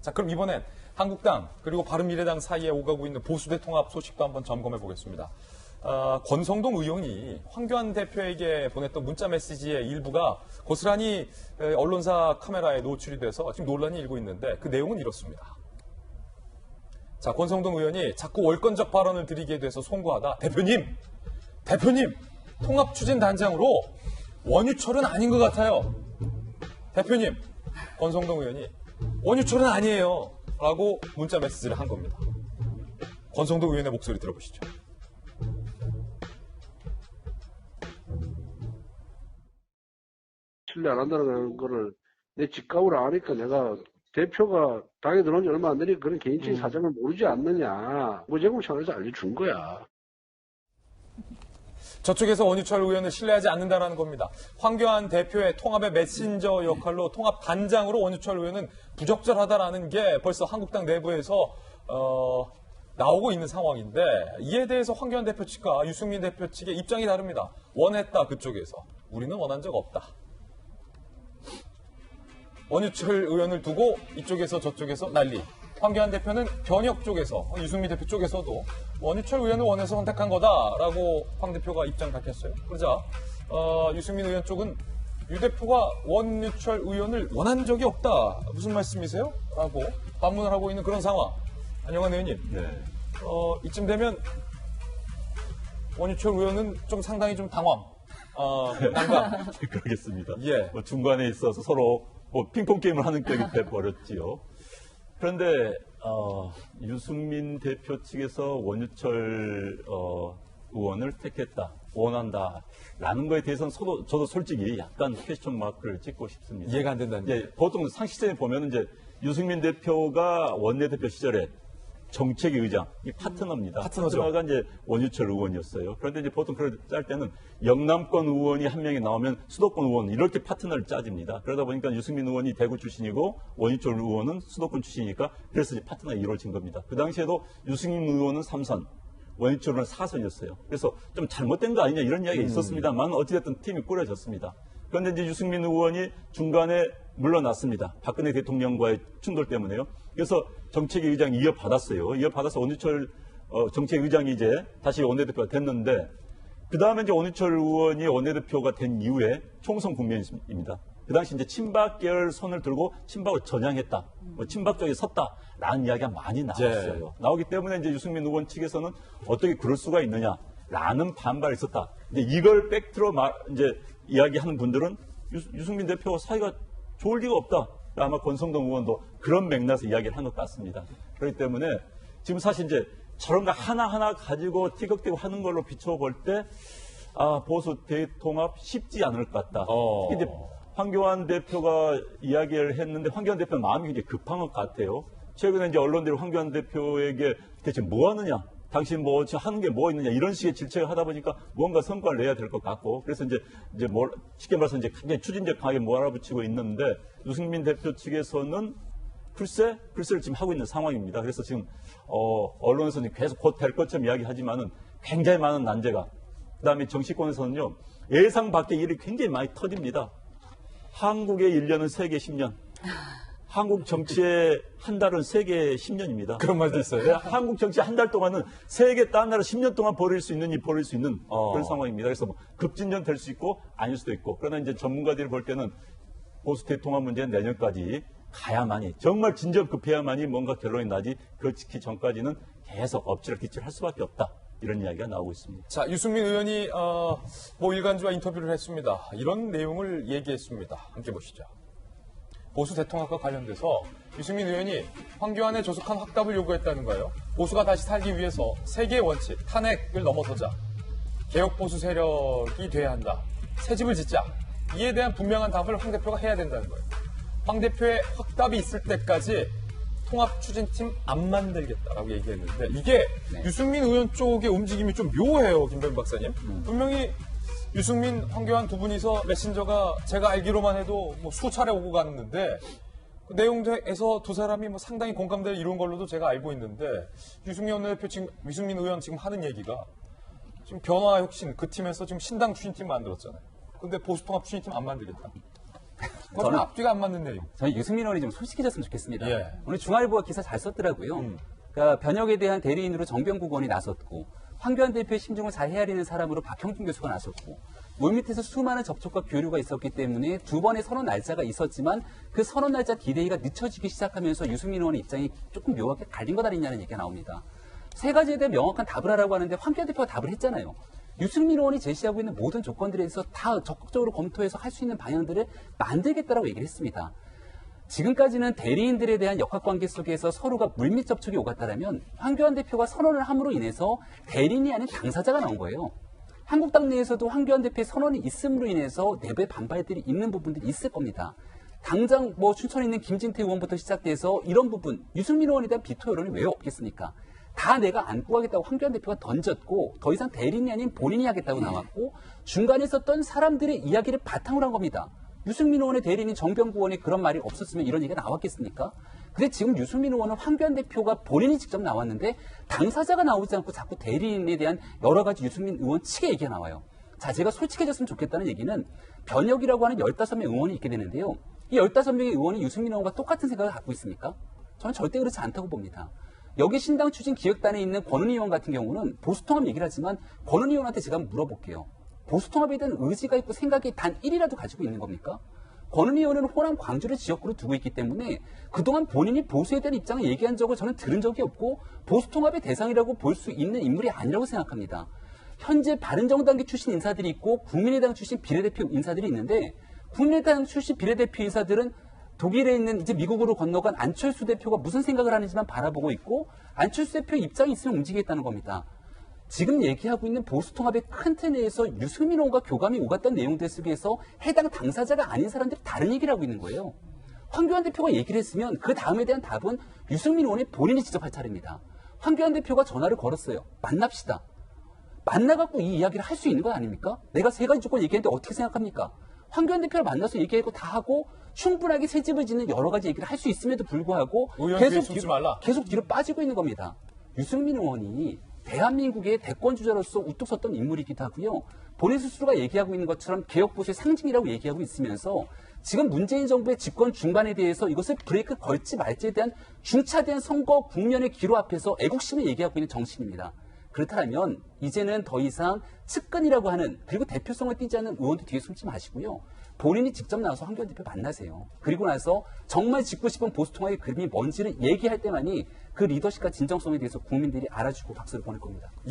자, 그럼 이번엔 한국당 그리고 바른미래당 사이에 오가고 있는 보수대 통합 소식도 한번 점검해 보겠습니다. 권성동 의원이 황교안 대표에게 보냈던 문자 메시지의 일부가 고스란히 언론사 카메라에 노출이 돼서 지금 논란이 일고 있는데 그 내용은 이렇습니다. 자, 권성동 의원이 자꾸 월권적 발언을 드리게 돼서 송구하다. 대표님, 통합추진단장으로 원유철은 아닌 것 같아요. 대표님, 권성동 의원이 원유철은 아니에요. 라고 문자 메시지를 한 겁니다. 권성동 의원의 목소리 들어보시죠. 신뢰 안 한다는 거를 내 직감으로 아니까 내가 대표가 당에 들어온 지 얼마 안 되니까 그런 개인적인 사정을 모르지 않느냐. 무제공 차원에서 알려준 거야. 저쪽에서 원유철 의원을 신뢰하지 않는다는 겁니다. 황교안 대표의 통합의 메신저 역할로 통합단장으로 원유철 의원은 부적절하다라는 게 벌써 한국당 내부에서 나오고 있는 상황인데 이에 대해서 황교안 대표 측과 유승민 대표 측의 입장이 다릅니다. 원했다 그쪽에서. 우리는 원한 적 없다. 원유철 의원을 두고 이쪽에서 저쪽에서 난리. 황교안 대표는 변혁 쪽에서, 유승민 대표 쪽에서도 원유철 의원을 원해서 선택한 거다라고 황 대표가 입장 밝혔어요. 그러자 유승민 의원 쪽은 유 대표가 원유철 의원을 원한 적이 없다. 무슨 말씀이세요? 라고 반문을 하고 있는 그런 상황. 안영환 의원님. 네. 이쯤 되면 원유철 의원은 좀 상당히 좀 당황. 난감. 그러겠습니다. 예. 뭐 중간에 있어서 서로 뭐 핑퐁 게임을 하는 격이 돼버렸지요. 그런데 유승민 대표 측에서 원유철 의원을 택했다, 원한다라는 거에 대해서는 저도 솔직히 약간 퀘스천 마크를 찍고 싶습니다. 이해가 안 된다는 예, 보통 상식적으로 보면은 이제 유승민 대표가 원내대표 시절에 정책위 의장, 이 파트너입니다. 파트너죠. 파트너가 이제 원유철 의원이었어요. 그런데 이제 보통 그럴 때는 영남권 의원이 한 명이 나오면 수도권 의원 이렇게 파트너를 짜집니다. 그러다 보니까 유승민 의원이 대구 출신이고 원유철 의원은 수도권 출신이니까 그래서 이제 파트너가 이루어진 겁니다. 그 당시에도 유승민 의원은 3선, 원유철 의원은 4선이었어요. 그래서 좀 잘못된 거 아니냐 이런 이야기가 있었습니다만 어찌됐든 팀이 꾸려졌습니다. 그런데 이제 유승민 의원이 중간에 물러났습니다. 박근혜 대통령과의 충돌 때문에요. 그래서 정책위 의장이 이어받았어요. 이어받아서 원유철 정책위 의장이 이제 다시 원내대표가 됐는데 그 다음에 이제 원유철 의원이 원내대표가 된 이후에 총선 국면입니다. 그 당시 이제 친박 계열 손을 들고 친박을 전향했다. 뭐 친박 쪽에 섰다라는 이야기가 많이 나왔어요. 네. 나오기 때문에 이제 유승민 의원 측에서는 어떻게 그럴 수가 있느냐라는 반발이 있었다. 이제 이걸 팩트로 이제 이야기하는 분들은 유승민 대표와 사이가 좋을 리가 없다. 아마 권성동 의원도 그런 맥락에서 이야기를 한 것 같습니다. 그렇기 때문에 지금 사실 이제 저런 거 하나하나 가지고 티격태격 하는 걸로 비춰볼 때, 보수 대통합 쉽지 않을 것 같다. 근데 황교안 대표가 이야기를 했는데 황교안 대표는 마음이 굉장히 급한 것 같아요. 최근에 이제 언론들이 황교안 대표에게 대체 뭐 하느냐? 당신 뭐 하는 게 뭐 있느냐 이런 식의 질책을 하다 보니까 무언가 성과를 내야 될 것 같고 그래서 이제 쉽게 말해서 이제 굉장히 추진력하게 몰아붙이고 있는데 유승민 대표 측에서는 글쎄를 지금 하고 있는 상황입니다. 그래서 지금 언론에서는 계속 곧 될 것처럼 이야기하지만은 굉장히 많은 난제가 그다음에 정치권에서는요 예상 밖의 일이 굉장히 많이 터집니다. 한국의 1년은 세계 10년. 한국 정치의 한 달은 세계 10년입니다. 그런 말도 있어요. 한국 정치 한 달 동안은 세계 딴 나라 10년 동안 벌일 수 있는 그런 상황입니다. 그래서 뭐 급진전 될 수 있고 아닐 수도 있고 그러나 이제 전문가들이 볼 때는 보수 대통합 문제는 내년까지 가야만이 정말 진전급해야만이 뭔가 결론이 나지 그걸 지키기 전까지는 계속 엎치락뒤치락 할 수밖에 없다. 이런 이야기가 나오고 있습니다. 자, 유승민 의원이 모 일간지와 인터뷰를 했습니다. 이런 내용을 얘기했습니다. 함께 보시죠. 보수 대통합과 관련돼서 유승민 의원이 황교안의 조속한 확답을 요구했다는 거예요. 보수가 다시 살기 위해서 세계의 원칙, 탄핵을 넘어서자. 개혁 보수 세력이 돼야 한다. 새 집을 짓자. 이에 대한 분명한 답을 황 대표가 해야 된다는 거예요. 황 대표의 확답이 있을 때까지 통합추진팀 안 만들겠다라고 얘기했는데 이게 유승민 의원 쪽의 움직임이 좀 묘해요, 김병 박사님. 분명히 유승민, 황교안 두 분이서 메신저가 제가 알기로만 해도 뭐 수차례 오고 갔는데 그 내용에서 두 사람이 뭐 상당히 공감대를 이룬 걸로도 제가 알고 있는데 유승민 의원 지금 하는 얘기가 지금 변화 혁신 그 팀에서 지금 신당 추진팀 만들었잖아요. 근데 보수 통합 추진팀 안 만들겠다. 그건 앞뒤가 안 맞는 내용. 저는 유승민 의원이 좀 솔직해졌으면 좋겠습니다. 예. 오늘 중앙일보가 기사 잘 썼더라고요. 그러니까 변혁에 대한 대리인으로 정병국 의원이 나섰고 황교안 대표의 심중을 잘 헤아리는 사람으로 박형준 교수가 나섰고 물밑에서 수많은 접촉과 교류가 있었기 때문에 두 번의 선언 날짜가 있었지만 그 선언 날짜 디데이가 늦춰지기 시작하면서 유승민 의원의 입장이 조금 묘하게 갈린 것 아니냐는 얘기가 나옵니다. 세 가지에 대해 명확한 답을 하라고 하는데 황교안 대표가 답을 했잖아요. 유승민 의원이 제시하고 있는 모든 조건들에 대해서 다 적극적으로 검토해서 할 수 있는 방향들을 만들겠다라고 얘기를 했습니다. 지금까지는 대리인들에 대한 역학관계 속에서 서로가 물밑 접촉이 오갔다면 황교안 대표가 선언을 함으로 인해서 대리인이 아닌 당사자가 나온 거예요. 한국당 내에서도 황교안 대표의 선언이 있음으로 인해서 내부의 반발들이 있는 부분들이 있을 겁니다. 당장 뭐 춘천에 있는 김진태 의원부터 시작돼서 이런 부분 유승민 의원에 대한 비토 여론이 왜 없겠습니까? 다 내가 안고 가겠다고 황교안 대표가 던졌고 더 이상 대리인이 아닌 본인이 하겠다고 나왔고 중간에 있었던 사람들의 이야기를 바탕으로 한 겁니다. 유승민 의원의 대리인인 정병국 의원이 그런 말이 없었으면 이런 얘기가 나왔겠습니까? 근데 지금 유승민 의원은 황교안 대표가 본인이 직접 나왔는데 당사자가 나오지 않고 자꾸 대리인에 대한 여러 가지 유승민 의원 측의 얘기가 나와요. 자, 제가 솔직해졌으면 좋겠다는 얘기는 변혁이라고 하는 15명 의원이 있게 되는데요. 이 15명의 의원이 유승민 의원과 똑같은 생각을 갖고 있습니까? 저는 절대 그렇지 않다고 봅니다. 여기 신당 추진 기획단에 있는 권은희 의원 같은 경우는 보수통합 얘기를 하지만 권은희 의원한테 제가 한번 물어볼게요. 보수통합에 대한 의지가 있고 생각이 단 1이라도 가지고 있는 겁니까? 권은희 의원은 호남 광주를 지역구로 두고 있기 때문에 그동안 본인이 보수에 대한 입장을 얘기한 적을 저는 들은 적이 없고 보수통합의 대상이라고 볼 수 있는 인물이 아니라고 생각합니다. 현재 바른정당계 출신 인사들이 있고 국민의당 출신 비례대표 인사들이 있는데 국민의당 출신 비례대표 인사들은 독일에 있는 이제 미국으로 건너간 안철수 대표가 무슨 생각을 하는지만 바라보고 있고 안철수 대표 입장이 있으면 움직이겠다는 겁니다. 지금 얘기하고 있는 보수통합의 큰 틀 내에서 유승민 의원과 교감이 오갔던 내용들 속에서 해당 당사자가 아닌 사람들이 다른 얘기를 하고 있는 거예요. 황교안 대표가 얘기를 했으면 그 다음에 대한 답은 유승민 의원이 본인이 직접 할 차례입니다. 황교안 대표가 전화를 걸었어요. 만납시다. 만나갖고 이 이야기를 할 수 있는 거 아닙니까? 내가 세 가지 조건 얘기했는데 어떻게 생각합니까? 황교안 대표를 만나서 얘기하고 다 하고 충분하게 새 집을 짓는 여러 가지 얘기를 할 수 있음에도 불구하고 계속 뒤로 빠지고 있는 겁니다. 유승민 의원이 대한민국의 대권주자로서 우뚝 섰던 인물이기도 하고요. 본인 스스로가 얘기하고 있는 것처럼 개혁보수의 상징이라고 얘기하고 있으면서 지금 문재인 정부의 집권 중반에 대해서 이것을 브레이크 걸지 말지에 대한 중차대한 선거 국면의 기로 앞에서 애국심을 얘기하고 있는 정치인입니다. 그렇다면 이제는 더 이상 측근이라고 하는 그리고 대표성을 띠지 않는 의원도 뒤에 숨지 마시고요. 본인이 직접 나와서 황교안 대표 만나세요. 그리고 나서 정말 짓고 싶은 보수통합의 그림이 뭔지를 얘기할 때만이 그 리더십과 진정성에 대해서 국민들이 알아주고 박수를 보낼 겁니다.